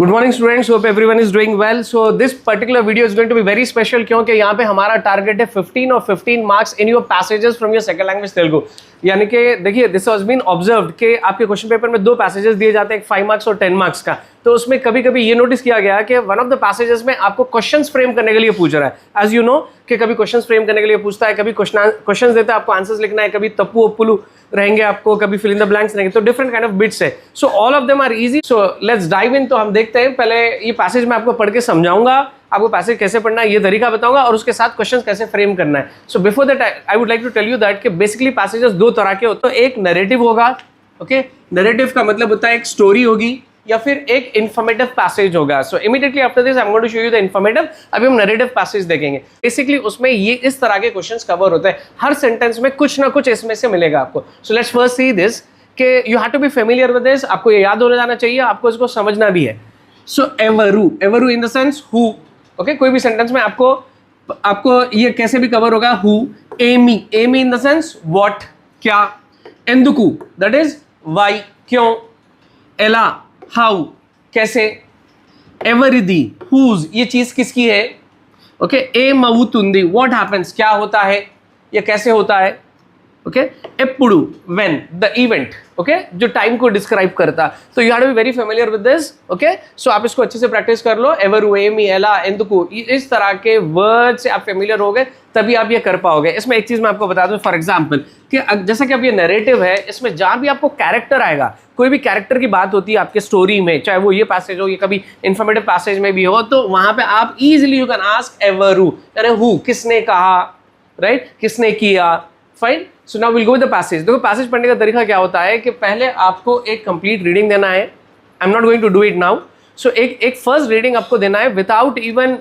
Good morning students, hope everyone is doing well. So this particular video is going to be very special क्योंकि यहाँ पे हमारा target है 15 और 15 marks in your passages from your second language Telugu. यानी कि देखिए, दिस हैज बीन ऑब्जर्व्ड कि आपके क्वेश्चन पेपर में दो पैसेजेस दिए जाते हैं, एक 5 मार्क्स और 10 मार्क्स का. तो उसमें कभी कभी ये नोटिस किया गया कि वन ऑफ द पैसेजेस में आपको क्वेश्चंस फ्रेम करने के लिए पूछ रहा है. एज यू नो कि कभी क्वेश्चंस फ्रेम करने के लिए पूछता है, कभी क्वेश्चंस देता है, आपको आंसर्स लिखना है, कभी तप्पू उप्पुलू रहेंगे आपको, कभी फिल इन द ब्लैंक्स रहेंगे. तो डिफरेंट काइंड ऑफ बिट्स है. So all of them are easy. So let's dive in. तो हम देखते हैं. पहले ये पैसेज मैं आपको पढ़ के समझाऊंगा, आपको पैसेज कैसे पढ़ना है ये तरीका बताऊंगा और उसके साथ क्वेश्चंस कैसे फ्रेम करना है. So before that I would like to tell you that कि बेसिकली पैसेजेस दो तरह के होते हैं. एक नैरेटिव होगा. ओके, नैरेटिव का मतलब होता है एक स्टोरी होगी या फिर एक इन्फॉर्मेटिव पैसेज होगा. So immediately after this I am going to show you the informative. अभी हम नैरेटिव पैसेज देखेंगे. बेसिकली उसमें ये इस तरह के क्वेश्चंस कवर होते हैं. हर सेंटेंस में कुछ ना कुछ इसमें से मिलेगा आपको. So let's first see this कि you have to be familiar with this. आपको ये याद होने जाना चाहिए, आपको इसको समझना भी है. सो एवरू in the sense who. Okay, कोई भी सेंटेंस में आपको ये कैसे भी कवर होगा. हु. एमी इन द सेंस व्हाट, क्या. एंदुकु दैट इज व्हाई, क्यों. एला हाउ, कैसे. एवरिदी हुज, ये चीज किसकी है. ओके, ए मवुतुंदी व्हाट हैपेंस, क्या होता है या कैसे होता है. ओके, एप्पुडु व्हेन, द इवेंट. ओके, जो टाइम को डिस्क्राइब करता. तो you have to be very familiar with this. Okay, so आप इसको अच्छे से प्रैक्टिस कर लो. एवरू, एमी, एला, एंदुकु, इस तरह के वर्ड से आप फेमिलियर हो गए तभी आप ये कर पाओगे. इसमें एक चीज मैं आपको बता दूं, फॉर एग्जांपल कि जैसा कि अब ये नैरेटिव है, इसमें जहां भी आपको कैरेक्टर आएगा, कोई भी कैरेक्टर की बात होती है आपके स्टोरी में, चाहे वो ये पैसेज हो, ये कभी इन्फॉर्मेटिव पैसेज में भी हो, तो वहां पे आप इजीली यू कैन आस्क एवरू, यानी हु, किसने कहा, राइट, किसने किया. Fine. So now will go with the passage. देखो, पैसेज पढ़ने का तरीका क्या होता है कि पहले आपको एक कंप्लीट रीडिंग देना है. I am not going to do it now. So एक फर्स्ट रीडिंग आपको देना है विदाउट इवन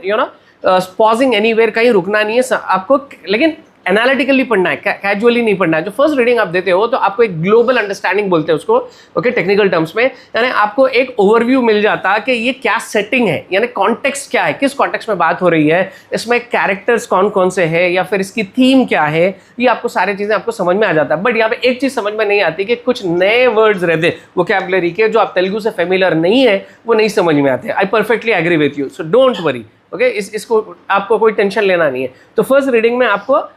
पॉजिंग एनीवेयर. कहीं रुकना नहीं है आपको, लेकिन एनालिटिकली पढ़ना है, कैजुअली नहीं पढ़ना है. जो फर्स्ट रीडिंग आप देते हो तो आपको एक ग्लोबल अंडरस्टैंडिंग बोलते हैं उसको. ओके, टेक्निकल टर्म्स में, यानी आपको एक ओवरव्यू मिल जाता है कि ये क्या सेटिंग है, यानी कॉन्टेक्स्ट क्या है, किस कॉन्टेक्स्ट में बात हो रही है, इसमें कैरेक्टर्स कौन कौन से हैं, या फिर इसकी थीम क्या है. ये आपको सारी चीजें आपको समझ में आ जाता है. बट यहाँ पे एक चीज समझ में नहीं आती कि कुछ नए वर्ड्स रहते वोकैबुलरी के जो आप तेलुगु से फेमिलियर नहीं है, वो नहीं समझ में आते. I perfectly agree with you. So don't worry. Okay, इसको आपको कोई टेंशन लेना नहीं है. तो फर्स्ट रीडिंग में आपको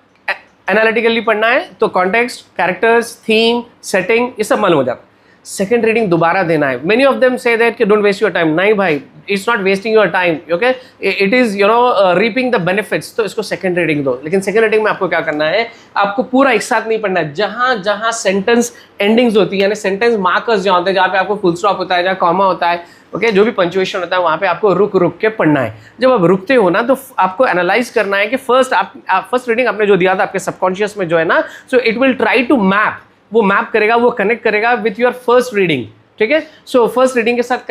एनालिटिकली पढ़ना है, तो कॉन्टेक्स्ट, कैरेक्टर्स, थीम, सेटिंग, ये सब मालूम हो जाता है. सेकंड रीडिंग दोबारा देना है. Many of them say that कि डोंट वेस्ट योर टाइम. नहीं भाई, it's not wasting your time. Okay, it is reaping the benefits. तो इसको सेकंड रीडिंग दो. लेकिन सेकंड रीडिंग में आपको क्या करना है, आपको पूरा एक साथ नहीं पढ़ना है. जहां जहां सेंटेंस एंडिंग्स होती है, यानी सेंटेंस मार्कर्स जहाँ होते हैं, जहाँ पे आपको फुल स्टॉप होता है, जहाँ कॉमा होता है, ओके, जो भी पंक्चुएशन होता है, वहां पे आपको रुक रुक के पढ़ना है. जब आप रुकते हो ना, तो आपको एनालाइज करना है कि फर्स्ट रीडिंग आपने जो दिया था आपके सबकॉन्शियस में जो है ना, so it will try to map, वो मैप करेगा, वो कनेक्ट करेगा विथ योर फर्स्ट रीडिंग. ठीक है, सो फर्स्ट रीडिंग के साथ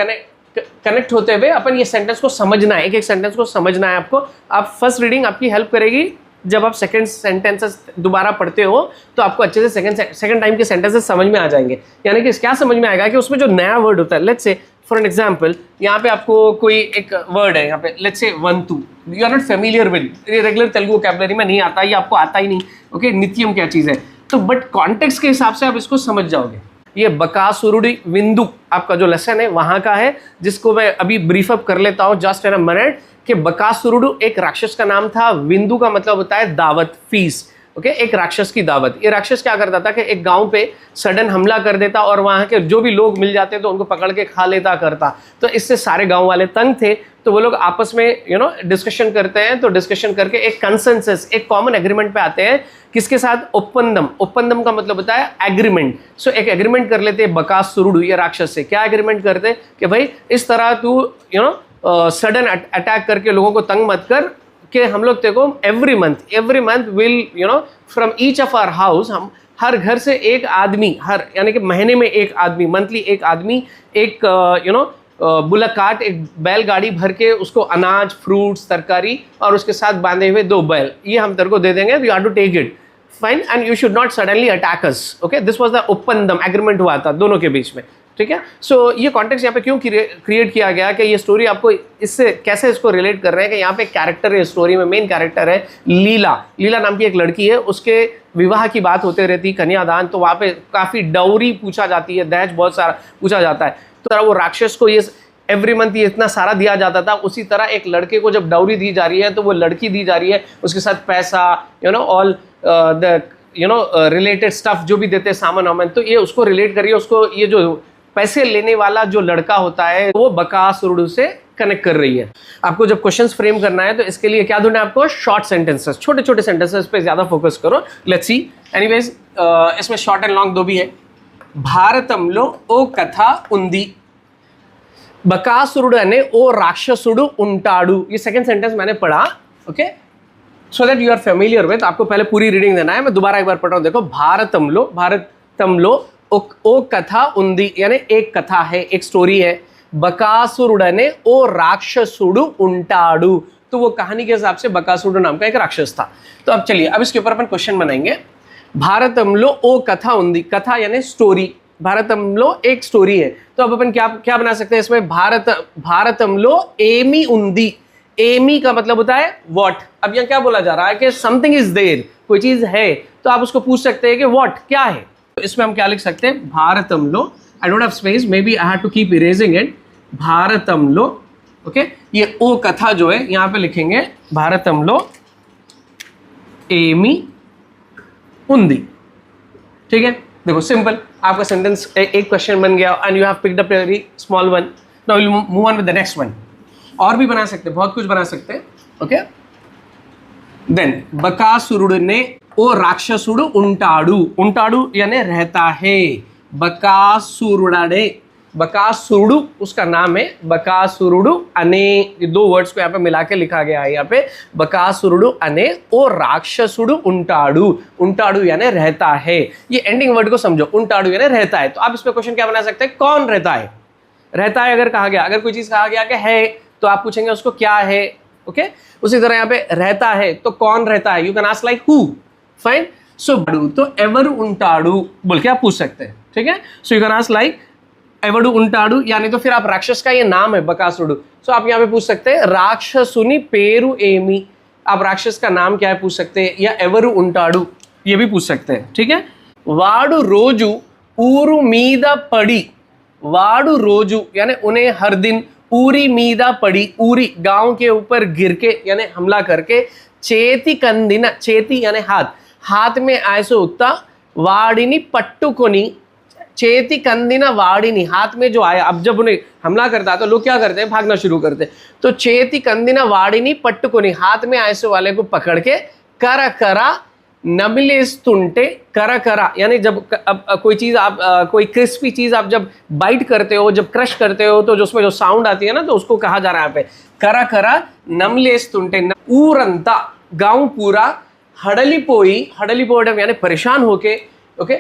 कनेक्ट होते हुए अपन ये सेंटेंस को समझना है, एक एक सेंटेंस को समझना है आपको. आप फर्स्ट रीडिंग आपकी हेल्प करेगी. जब आप सेकंड सेंटेंसेस दोबारा पढ़ते हो तो आपको अच्छे से सेकंड टाइम के सेंटेंसेस समझ में आ जाएंगे. यानी कि क्या समझ में आएगा कि उसमें जो नया वर्ड होता है, let's say for an example, यहाँ पे आपको कोई एक वर्ड है, यहाँ पे लेट्स से वंतु, you are not familiar with, ये रेगुलर तेलुगु वोकैबुलरी में नहीं आता, ये आपको आता ही नहीं. ओके, नित्यम क्या चीज़ है, तो बट कॉन्टेक्स्ट के हिसाब से आप इसको समझ जाओगे. ये बकासुरुडी विंदु आपका जो लेसन है वहाँ का है, जिसको मैं अभी ब्रीफ अप कर लेता हूँ जस्ट इन अ मिनट. कि बकासुरुडु एक राक्षस का नाम था. विंदु का मतलब होता है दावत, फीस. ओके, एक राक्षस की दावत. ये राक्षस क्या करता था कि एक गांव पे सडन हमला कर देता और वहाँ के जो भी लोग मिल जाते तो उनको पकड़ के खा लेता करता. तो इससे सारे गांव वाले तंग थे. तो वो लोग आपस में डिस्कशन करते हैं. तो डिस्कशन करके एक कंसेंसस, एक कॉमन एग्रीमेंट पे आते हैं. किसके साथ? ओप्पंदम. ओप्पंदम का मतलब होता है एग्रीमेंट. सो एक एग्रीमेंट कर लेते हैं बकासुरुडु ये राक्षस से. क्या एग्रीमेंट करते कि भाई इस तरह तू सडन अटैक करके लोगों को तंग मत कर, कि हम लोग तेको every month will from each of our house, हम हर घर से एक आदमी, हर यानी कि महीने में एक आदमी, मंथली एक आदमी, एक बुलक कार्ट, एक बैलगाड़ी भर के उसको अनाज, फ्रूट्स, तरकारी और उसके साथ बांधे हुए 2 बैल, ये हम तेरे को दे देंगे. You have to take it. Fine, and you should not suddenly attack us. Okay, this was the ओप्पंदम, एग्रीमेंट हुआ था दोनों के बीच में. ठीक है, सो ये कॉन्टेक्स्ट यहाँ पे क्यों क्रिएट किया गया कि ये स्टोरी आपको इससे कैसे इसको रिलेट कर रहे हैं कि यहाँ पे कैरेक्टर है स्टोरी में, मेन कैरेक्टर है लीला. लीला नाम की एक लड़की है, उसके विवाह की बात होते रहती, कन्यादान. तो वहाँ पे काफ़ी डाउरी पूछा जाती है, दहेज बहुत सारा पूछा जाता है. तो वो राक्षस को ये एवरी मंथ ये इतना सारा दिया जाता था, उसी तरह एक लड़के को जब डाउरी दी जा रही है तो वो लड़की दी जा रही है, उसके साथ पैसा, ऑल द रिलेटेड स्टफ जो भी देते हैं, सामान वामान, तो ये उसको रिलेट करिए, उसको ये जो पैसे लेने वाला जो लड़का होता है वो बकासुरुडु से कनेक्ट कर रही है। आपको जब क्वेश्चंस फ्रेम करना है तो इसके लिए क्या ढूंढना है आपको, शॉर्ट सेंटेंसेस, छोटे छोटे सेंटेंसेस पे ज्यादा फोकस करो। लेट्स सी, एनीवेज इसमें शॉर्ट एंड लॉन्ग दो भी है। भारतंलो ओ कथा उंदी, बकासुरुडु अने ओ राक्षसुडु उंटाडु। ये सेकंड सेंटेंस मैंने पढ़ा, okay, so that you are familiar with. आपको पहले पूरी रीडिंग देना है, मैं दोबारा एक बार पढ़ रहा हूं, देखो। भारतंलो ओ कथा उंदी, यानी एक कथा है, एक स्टोरी है। बकासुरुडने ओ राक्षसुडु उंटाडु, तो वो कहानी के हिसाब से बकासुरुडु नाम का एक राक्षस था। तो अब चलिए, अब इसके ऊपर अपन क्वेश्चन बनाएंगे। भारतंलो ओ कथा उंदी, कथा यानी स्टोरी, भारतंलो एक स्टोरी है, तो अब अपन क्या क्या बना सकते हैं इसमें, भारतंलो एमी उंदी। एमी का मतलब होता है व्हाट। अब यहाँ क्या बोला जा रहा है कि समथिंग इज देयर, कोई चीज है, तो आप उसको पूछ सकते हैं कि व्हाट, क्या है। तो इसमें हम क्या लिख सकते हैं, भारतंलो, I don't have space, maybe I have to keep erasing it, भारतंलो, ओके। ये ओ कथा जो है यहाँ पे लिखेंगे भारतंलो एमी उंदी, ठीक है। देखो सिंपल, आपका सेंटेंस एक क्वेश्चन बन गया and you have picked up very small one. Now will move on with the next one. और भी बना सकते हैं, बहुत कुछ बना सकते हैं, ओके। देन बकासुरुडने ओ राक्षसुडु उंटाडु, उंटाडु यानी रहता है, बकासुरुडने, बकासुरुडु उसका नाम है, बकासुरुडु अने, ये दो वर्ड्स को यहाँ पे मिला के लिखा गया है यहाँ पे, बकासुरुडु अने ओ राक्षसुडु उंटाडु, उंटाडु यानी रहता है। ये एंडिंग वर्ड को समझो, उंटाडु यानी रहता है। तो आप इस पे क्वेश्चन क्या बना सकते हैं, कौन रहता है। रहता है अगर कहा गया, अगर कोई चीज कहा गया कि है, तो आप पूछेंगे उसको क्या है, ओके। उसी तरह यहाँ पे रहता है तो कौन रहता है, you can ask like who, fine. So तो एवर उंटाडु बोल के आप पूछ सकते हैं, ठीक है। So you can ask like एवडु उंटाडु, यानी तो फिर आप राक्षस का ये नाम है बकासुरुडु, सो आप यहाँ पे पूछ सकते हैं राक्षसुनी पेरु एमी, आप राक्षस का नाम क्या है पूछ सकते हैं, या एवरु उंटाडु ये भी पूछ सकते हैं, ठीक है। वाडु रोजु ऊरु मीदा पड़ी, वाडु रोजु यानी उन्हें हर दिन, ऊरी मीदा पड़ी, ऊरी गांव के ऊपर गिर के यानी हमला करके, चेती कंदिना, चेती यानी हाथ, हाथ में ऐसे उठता, वाडिनी पट्टुकोनी, चेती कंदिना वाडिनी, हाथ में जो आया। अब जब उन्हें हमला करता है तो लोग क्या करते हैं, भागना शुरू करते हैं। तो चेती कंदिना वाडिनी पट्टुकोनी, हाथ में ऐसे वाले को पकड़ के, करा करा नमिलेस्तुंटे, करा करा यानी जब अब कोई चीज़ आप कोई क्रिस्पी चीज़ आप जब बाइट करते हो, जब क्रश करते हो, तो जो उसमें जो साउंड आती है ना, तो उसको कहा जा रहा है यहाँ पे करा करा नमलेस्तुंटे, ऊरंता गाँव पूरा, हडलिपोई, हडलिपोवడం यानी परेशान होके, ओके।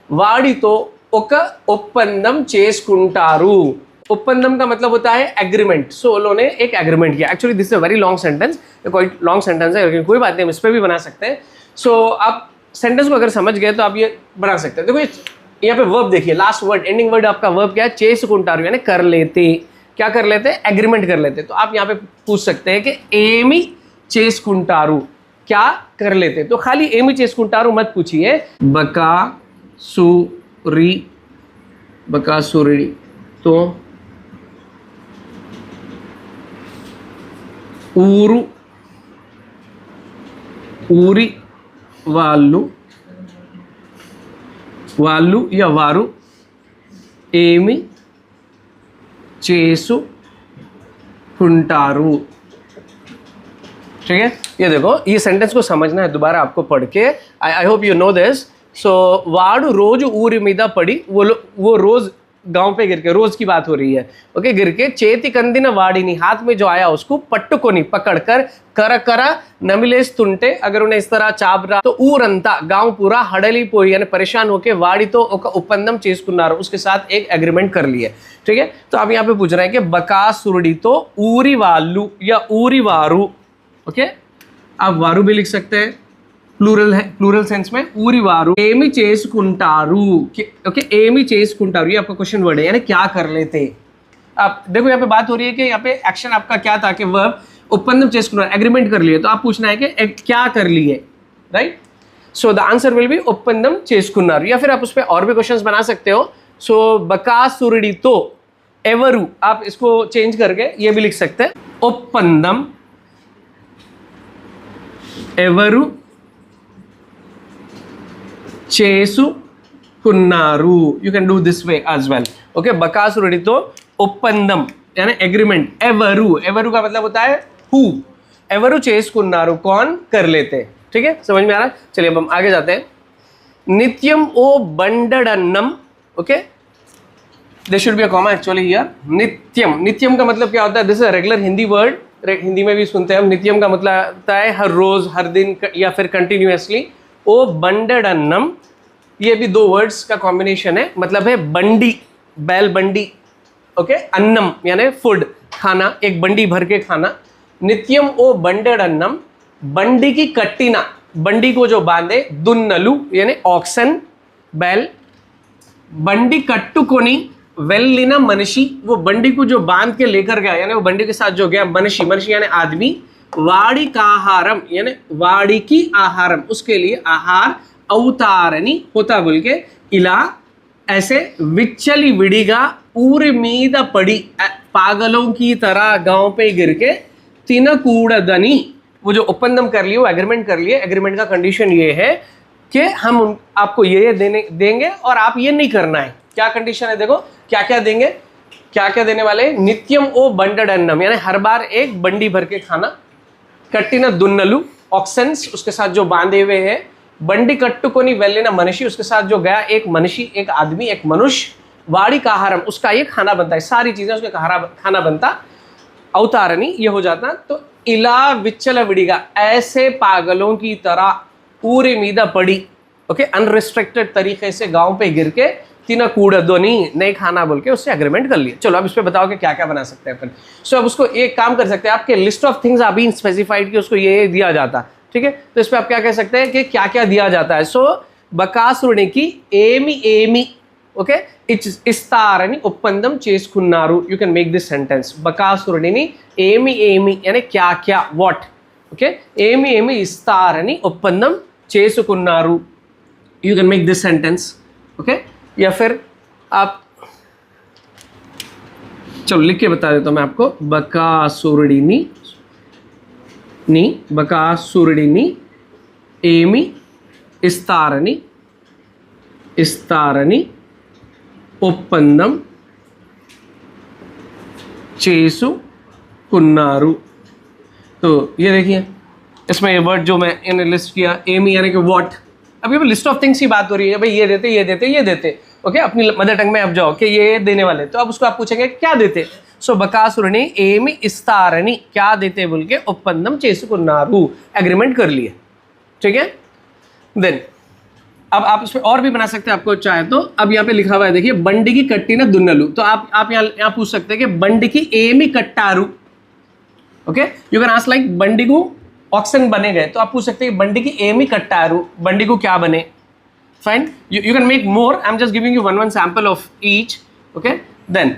वाड़ी तो ఒక ఒప్పందం చేసుకుంటారు, ఒప్పందం का मतलब होता है एग्रीमेंट। सो उन्होंने एक एग्रीमेंट किया। Actually this is a very long sentence, कोई लॉन्ग सेंटेंस है, लेकिन कोई बात नहीं, हम इस पर भी बना सकते हैं। सो आप सेंटेंस को अगर समझ गए तो आप ये बना सकते हैं। देखो यहाँ पे वर्ब देखिए, लास्ट वर्ड, एंडिंग वर्ड आपका वर्ब क्या है, చేసుకుంటారు यानी कर लेते, क्या कर लेते, एग्रीमेंट कर लेते। तो आप यहाँ पे पूछ सकते हैं कि ఏమి చేసుకుంటారు, क्या कर लेते। तो खाली ఏమి చేసుకుంటారు मत पूछिए, बकासुरी तो ఊరు ఊరి వాళ్ళు या వారు ఏమి చేసుకుంటారు, ठीक है। ये देखो, ये सेंटेंस को समझना है दोबारा आपको पढ़ के, I hope you know this. So वाडू रोज ऊरी मीदा पड़ी, वो रोज गांव पे गिर के, रोज की बात हो रही है, ओके, गिर के, चेती कंदिना वाडिनी हाथ में जो आया उसको, पट्टुकोनी पकड़कर, करा करा नमिलेस्तुंटे अगर उन्हें इस तरह चाप रहा, तो ऊरंता गांव पूरा, हडलिपोई यानी परेशान होके, वाड़ी तो उपंदम చేసుకున్నారు उसके साथ एक एग्रीमेंट कर लिए, ठीक है। तो आप यहाँ पे पूछ रहे हैं कि बकासुरुडी तो ऊरी वालू या ऊरी वारू, ओके। आप वारू भी लिख सकते हैं, प्लूरल है, प्लूरल सेंस में, ऊरी वारू ఏమి చేసుకుంటారు, ओके, ఏమి చేసుకుంటారు ये आपका क्वेश्चन वर्ड है, यानी क्या कर लेते। आप देखो यहाँ पे बात हो रही है कि यहाँ पे एक्शन आपका क्या था कि वर्ब ఒప్పందం చేసుకున్నారు, एग्रीमेंट कर लिए, तो आप पूछना है कि क्या कर लिए, right. So the answer will be ఒప్పందం చేసుకున్నారు, या फिर आप उस पर और भी क्वेश्चंस बना सकते हो। सो बकासुरुडी तो एवरू, आप इसको चेंज करके ये भी लिख सकते हैं, ओप्पंदम एवरू చేసుకున్నారు. You can do this way as well. Okay, బకాసురుడితో ఒప్పందం यानी एग्रीमेंट. एवरू, एवरू का मतलब होता है हु. एवरू చేసుకున్నారు, कौन कर लेते. ठीक है, समझ में आ रहा है. चलिए अब हम आगे जाते हैं. नित्यम ओ बंडडन्नम. Okay, there should be a comma actually here. नित्यम, नित्यम का मतलब क्या होता है? This is regular Hindi word. Hindi में भी सुनते हैं हम. नित्यम का मतलब होता है हर रोज, हर दिन या फिर कंटिन्यूअसली. ओ बंडडन्नम, ये भी दो वर्ड्स का कॉम्बिनेशन है. मतलब है बंडी, बैल बंडी. ओके, अन्नम यानी फूड, खाना, एक बंडी भर के खाना. नित्यम ओ बंडडन्नम, बंडी की कट्टिना, बंडी को जो बांधे. दुन्नलु यानी ऑक्सन, बैल. बंडी कट्टुकोनी वेल्लिन मनिषी, वो बंडी को जो बांध के लेकर गया यानी वो बंडी के साथ जो गया. मनिषी, मनिषी यानी आदमी. वाड़ी का आहारम यानी वाड़ी की आहारम, उसके लिए आहार. अवतारनी होता बोल के. इला ऐसे. विचली विड़ीगा ऊर मीद पड़ी, पागलों की तरह गांव पे गिर के. तिनकूड़दनी, वो जो ओपंदम कर लिए, वो एग्रीमेंट कर लिए. एग्रीमेंट का कंडीशन ये है कि हम आपको ये देंगे और आप ये नहीं करना है. क्या कंडीशन है देखो, क्या क्या देंगे, क्या क्या देने वाले. नित्यम ओ बंडडन्नम यानी हर बार एक बंडी भर के खाना. कट्टिना दुन्नलु, ऑक्सेंस, उसके साथ जो बांधे हुए हैं. बंडी कट्टुकोनी वेल्लिना मनुष्य, उसके साथ जो गया एक मनुष्य, एक आदमी, एक मनुष्य. वाड़ी का आहारम, उसका ये खाना बनता है. सारी चीजें उसका खाना बनता. अवतारनी ये हो जाता. तो इला विच्चल विड़ीगा, ऐसे पागलों की तरह पूरी मीदा पड़ी. ओके, अनरिस्ट्रिक्टेड तरीके से गांव पे गिर के. तीना कूड़दोनी, नहीं खाना बोल के उससे एग्रीमेंट कर लिए. चलो अब इस पे बताओ कि क्या क्या बना सकते हैं अपन. सो अब उसको एक काम कर सकते हैं, आपके लिस्ट ऑफ थिंग्स अभी स्पेसिफाइड कि उसको ये दिया जाता. ठीक है, तो इस पे आप क्या कह सकते हैं कि क्या क्या दिया जाता है. सो बकासुरुनि की ఏమి ఏమి, ఓకే, ఇస్తారని ఒప్పందం చేసుకున్నారు. You can make this sentence. బకాసురుడిని ఏమి ఏమి यानी क्या क्या, व्हाट. ओके, ఏమి ఏమి ఇస్తారని ఒప్పందం చేసుకున్నారు. You can make this sentence. Okay, या फिर आप चलो लिख के बता देता हूं मैं आपको. बकासुरुडिनी ఏమి ఇస్తారని ఒప్పందం చేసుకున్నారు. तो ये देखिए, इसमें ये वर्ड जो मैंने लिस्ट किया, एमी यानी कि व्हाट. अभी लिस्ट ऑफ थिंग्स की बात हो रही है. भाई ये देते, ये देते, ये देते. ओके, अपनी मदर टंग में आप जाओ कि ये देने वाले, तो अब उसको आप पूछेंगे क्या देते. सो बकासुरुनि ఏమి ఇస్తారని, क्या देते बोल के ఒప్పందం చేసుకున్నారు, एग्रीमेंट कर लिए. ठीक है, देन अब आप इसमें और भी बना सकते हैं आपको चाहे तो. अब यहाँ पे लिखा हुआ है देखिए, बंडी की कट्टी ना दुन्नलू. तो आप यहाँ पूछ सकते हैं कि बंडी की ఏమి कट्टारू. Okay, you can ask like बंडी को ऑक्सन बने गए, तो आप पूछ सकते हैं बंडी की ఏమి कट्टारू, बंडी को क्या बने. Fine, you can make more. I am just giving you one sample of each. Okay, then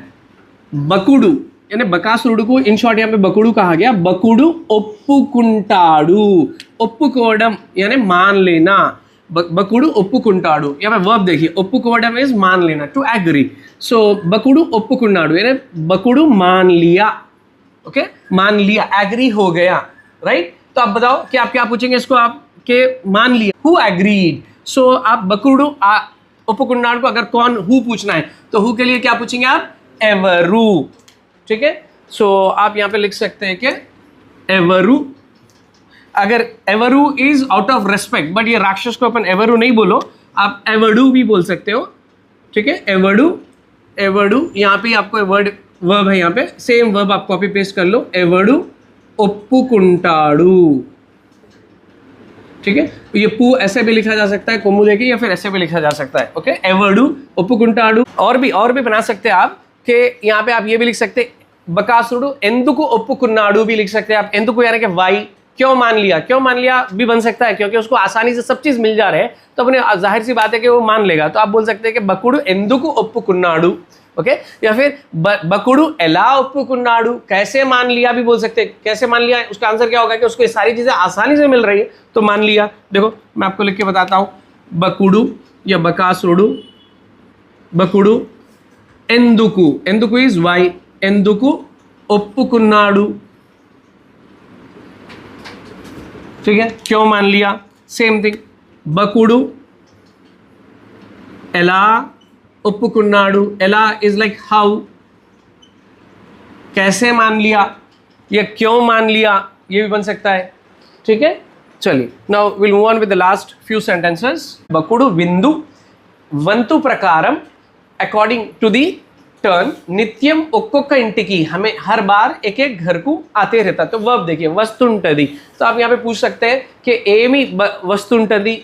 बकुडू यानी बकासुरुడు को इन शॉर्ट यहाँ पे बकुडू कहा गया. बकुडू ఒప్పుకుంటాడు, ఒప్పుకోవడం यानी मान लेना. बकुडू ఒప్పుకుంటాడు, यहाँ पे वर्ब देखिए, ఒప్పుకోవడం इज मान लेना, टू एग्री. सो बकुडू ఒప్పుకున్నాడు यानी बकुडू मान लिया. ओके, मान लिया, एग्री हो गया. राइट, तो आप बताओ कि आप क्या पूछेंगे इसको, आप के मान लिया, हु एग्रीड. सो आप बकुडू ఒప్పుకున్నాడు को अगर कौन हु पूछना है तो हु के लिए क्या पूछेंगे आप, एवरू. ठीक है, सो आप यहाँ पे लिख सकते हैं कि एवरू. अगर एवरू is out of respect, but ये राक्षस को अपन एवरू नहीं बोलो, आप एवडू भी बोल सकते हो. ठीक है, एवडू, एवडू. यहाँ पे आपको वर्ब है, यहाँ पे सेम वर्ब आप कॉपी पेस्ट कर लो. एवडू ఒప్పుకుంటాడు. ठीक है, ये पू ऐसे भी लिखा जा सकता है कोमू लेके, या फिर ऐसे भी लिखा जा सकता है. ओके, एवडू ఒప్పుకుంటాడు. और भी बना सकते हैं आप कि यहाँ पे आप ये भी लिख सकते हैं, बकासुरुడు ఎందుకు ఒప్పుకున్నాడు भी लिख सकते हैं आप. ఎందుకు यानी कि वाई, क्यों मान लिया. क्यों मान लिया भी बन सकता है, क्योंकि उसको आसानी से सब चीज मिल जा रहे हैं, तो अपने जाहिर सी बात है कि वो मान लेगा. तो आप बोल सकते हैं कि बकुडू ఎందుకు ఒప్పుకున్నాడు. ओके, या फिर बकुडू ఎలా ఒప్పుకున్నాడు, कैसे मान लिया भी बोल सकते हैं. कैसे मान लिया, उसका आंसर क्या होगा कि उसको ये सारी चीजें आसानी से मिल रही है तो मान लिया. देखो मैं आपको लिख के बताता हूँ. बकुडू या बकासुरुడు, बकुडू ఎందుకు, ఎందుకు इज why, ఎందుకు ఒప్పుకున్నాడు, ठीक है, क्यों मान लिया, सेम थिंग. బకుడు ఎలా ఒప్పుకున్నాడు, ఎలా इज लाइक हाउ, कैसे मान लिया या क्यों मान लिया, ये भी बन सकता है. ठीक है, चलिए now will move on with the last few sentences. बकुడు విందు వంతు ప్రకారం अकॉर्डिंग टू दी टर्न नित्यम ఒక్కొక్క ఇంటికి हमें हर बार एक एक घर को आते रहता. तो वर्ब देखिए वस्तुंटदी, तो आप यहाँ पे पूछ सकते हैं कि ఏమి वस्तुंटदी,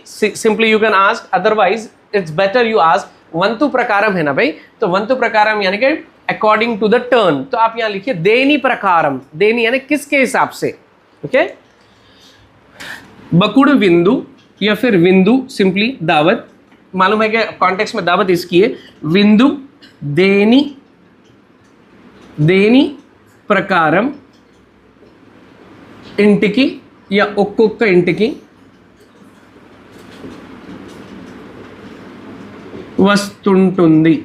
simply you can ask, otherwise it's better you ask వంతు ప్రకారం है ना भाई. तो వంతु प्रकारम यानी कि अकॉर्डिंग टू द टर्न. तो आप यहाँ लिखिए देनी प्रकारम, देनी यानी किसके हिसाब से. ओके, बकुड़ विंदु या फिर विंदु सिंपली दावत, मालूम है कि कॉन्टेक्स्ट में दावत इसकी है. विंदु देनी, देनी प्रकारम इंटिकी या ఒక్కొక్క ఇంటికి వస్తుంటుంది.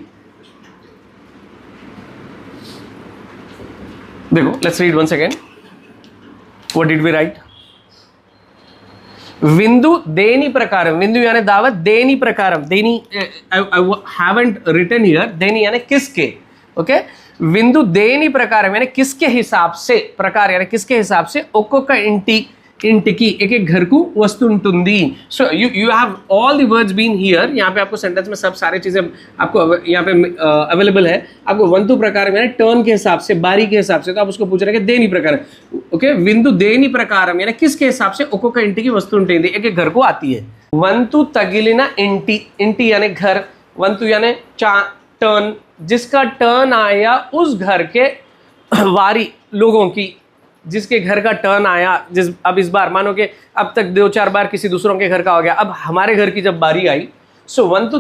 देखो let's read once again, what did we write. विंदु देनी प्रकारम, विंदु यानी दावत, देनी प्रकारम, देनी आई हैवंट रिटन हियर, देनी यानी किसके. ओके, विंदु देनी प्रकारम यानी किसके हिसाब से, प्रकार यानी किसके हिसाब से, ఒక్కొక్క इंटिकी एक एक घर को वस्तुंटुंदी. So you have all the words been here. यहाँ पे आपको सेंटेंस में सब सारी चीजें आपको यहाँ पे अवेलेबल है. आपको वंतु प्रकार यानी टर्न के हिसाब से, बारी के हिसाब से, तो आप उसको पूछ रहे हैं कि देनी प्रकार. ओके, विंदु देनी प्रकारम यानी किसके हिसाब से ఒక్కొక్క ఇంటికి వస్తుంటుంది, एक एक घर को आती है. वंतु तगिलिना इंटी, इंटी यानी घर, वंतु यानी टर्न, जिसका टर्न आया उस घर के वारी लोगों की, जिसके घर का टर्न आया, अब इस बार मानो कि अब तक 2-4 बार किसी दूसरों के घर का हो गया, अब हमारे घर की जब बारी आई. सो वंतु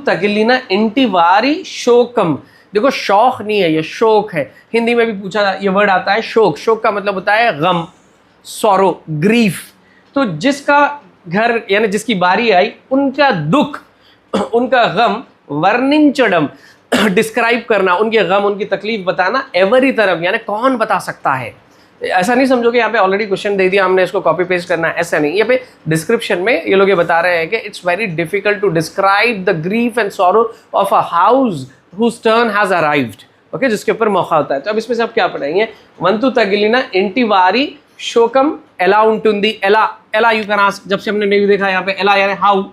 तगिलिना इंटी वारी शोकम. देखो शौक नहीं है, ये शोक है. हिंदी में भी पूछा ये वर्ड आता है शोक. शोक का मतलब होता है गम, सॉरो, ग्रीफ. तो जिसका घर यानी जिसकी बारी आई, उनका दुख, उनका गम, वर्णिंचडम डिस्क्राइब करना, उनके गम, उनकी तकलीफ बताना, एवरी तरफ यानी कौन बता सकता है. ऐसा नहीं समझो कि यहाँ पे ऑलरेडी क्वेश्चन दे दिया हमने, इसको कॉपी पेस्ट करना है, ऐसा नहीं. यहाँ पे डिस्क्रिप्शन में ये लोग ये बता रहे हैं कि it's very difficult to describe the grief and sorrow of a house whose turn has arrived. Okay, जिसके ऊपर मौका होता है. तो अब इसमें से आप क्या पढ़ेंगे, वंतु तगिलिना इंटी वारी शोकम एला उंटुंदी. एला, एला यू कैन आस्क, जब से हमने नहीं देखा यहाँ पे एला यानी हाउ.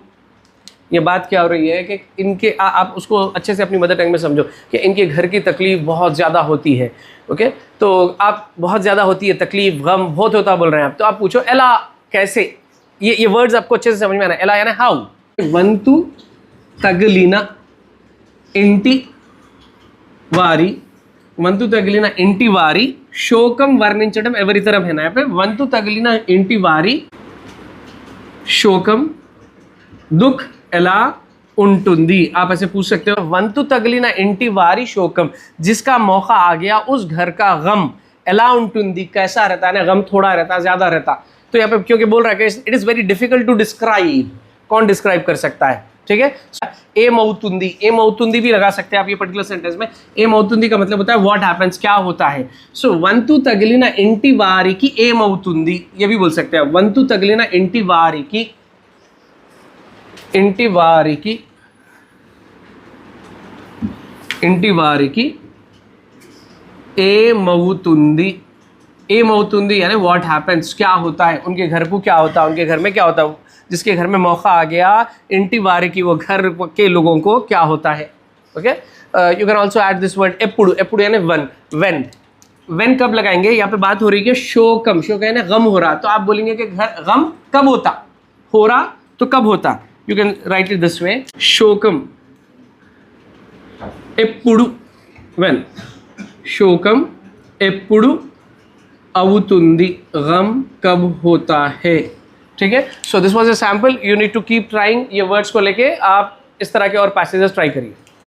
ये बात क्या हो रही है कि इनके आप उसको अच्छे से अपनी मदर टंग में समझो कि इनके घर की तकलीफ बहुत ज़्यादा होती है. ओके, तो आप बहुत ज़्यादा होती है तकलीफ, गम बहुत होता बोल रहे हैं आप, तो आप पूछो एला कैसे. ये वर्ड्स आपको अच्छे से समझ में आना. एला यानी हाउ. वंतु तगलिना इंटी वारी, वंतु तगलिना इंटी वारी शोकम वर्णिंचडम एवरी तरफ है ना. यहाँ पे वंतु तगलिना इंटी वारी शोकम दुख ఎలా ఉంటుంది. आप ऐसे पूछ सकते हो. वंतु तगलिना इंटी वारी शोकम, जिसका मौका आ गया उस घर का गम, ఎలా ఉంటుంది कैसा रहता है ना, गम थोड़ा रहता, ज़्यादा रहता. तो यहाँ पे क्योंकि बोल रहा है कि it is very difficult to describe, कौन डिस्क्राइब कर सकता है. ठीक है, ए मौतुंदी, ए मौतुंदी भी लगा सकते हैं आप ये पर्टिकुलर सेंटेंस में. ए मौतुंदी का मतलब होता है व्हाट हैपेंस, क्या होता है. सो वंतु तगलिना इंटी वारी की ए मौतुंदी, ये भी बोल सकते हैं. वंतु तगलिना इंटी वारी की, इंटी वारी की ఏమవుతుంది. ఏమవుతుంది यानी व्हाट हैपेंस, क्या होता है, उनके घर को क्या होता है, उनके घर में क्या होता है, जिसके घर में मौका आ गया इंटी वारी की, वो घर के लोगों को क्या होता है. Okay, you can also add this word एपुडु. एपुडु यानी वन, वेन. वेन कब लगाएंगे, यहाँ पे बात हो रही है शोकम, शोक यानी गम हो रहा, तो आप बोलेंगे कि घर गम कब होता, हो रहा तो कब होता. You can write it this way, shokam eppudu, when shokam eppudu avutundi, gam kab hota hai. ठीक है, so this was a sample, you need to keep trying. ये words को लेके आप इस तरह के और passages try करिए.